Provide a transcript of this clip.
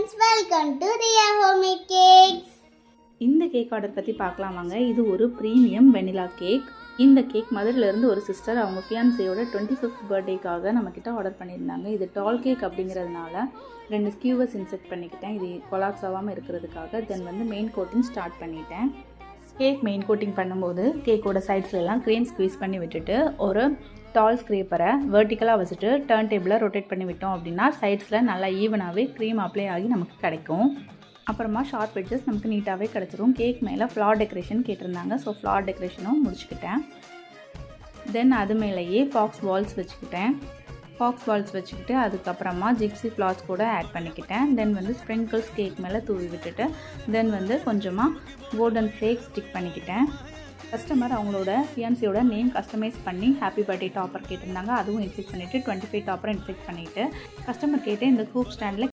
friends, welcome to Riya Homemade Cakes. இந்த cake order பற்றி பார்க்கலாம் வாங்க. இது ஒரு ப்ரீமியம் வெனிலா கேக். இந்த கேக் மதுரையிலேருந்து ஒரு சிஸ்டர் அவங்க ஃபியான்சியோட 25th பர்த்டேக்காக நம்மக்கிட்ட ஆர்டர் பண்ணியிருந்தாங்க. இது டால் கேக் அப்படிங்கிறதுனால 2 ஸ்கியூவர்ஸ் இன்செர்ட் பண்ணிக்கிட்டேன். இது கொலாப்ஸ் ஆகாமல் இருக்கிறதுக்காக. தென் மெயின் கோட்டிங் ஸ்டார்ட் பண்ணிட்டேன். கேக் மெயின் கோட்டிங் பண்ணும்போது கேக்கோட சைட்ஸ்லாம் க்ரீம் ஸ்க்வீஸ் பண்ணி விட்டுட்டு ஒரு டால் ஸ்க்ரேப்பரை வெர்டிக்கலாக வச்சுட்டு டர்ன் டேபிளை ரொட்டேட் பண்ணி விட்டோம் அப்படின்னா சைட்ஸில் நல்லா ஈவனாகவே க்ரீம் அப்ளை ஆகி நமக்கு கிடைக்கும். அப்புறமா ஷார்ப் எட்ஜஸ் நமக்கு நீட்டாகவே கிடச்சிரும். கேக் மேலே ஃப்ளார் டெக்கரேஷன் கேட்டிருந்தாங்க. ஸோ ஃப்ளார் டெக்கரேஷனும் முடிச்சுக்கிட்டேன். தென் அது மேலேயே ஃபாக்ஸ் பால்ஸ் வச்சுக்கிட்டு அதுக்கப்புறமா ஜிப்ஸி ஃப்ளார்ஸ் கூட ஆட் பண்ணிக்கிட்டேன். தென் ஸ்ப்ரிங்கிள்ஸ் கேக் மேலே தூவி விட்டுட்டு தென் கொஞ்சமாக கோல்டன் ஃப்ளேக்ஸ் ஸ்டிக் பண்ணிக்கிட்டேன். கஸ்டமர் அவங்களோட ஃபியான்சியோட நேம் கஸ்டமைஸ் பண்ணி ஹாப்பி பர்த்டே டாப்பர் கேட்டிருந்தாங்க. அதுவும் இன்செக்ட் பண்ணிவிட்டு 25 டாப்பரை இன்செக்ட் பண்ணிவிட்டு கஸ்டமர் கேட்டு இந்த கூப் ஸ்டாண்டில்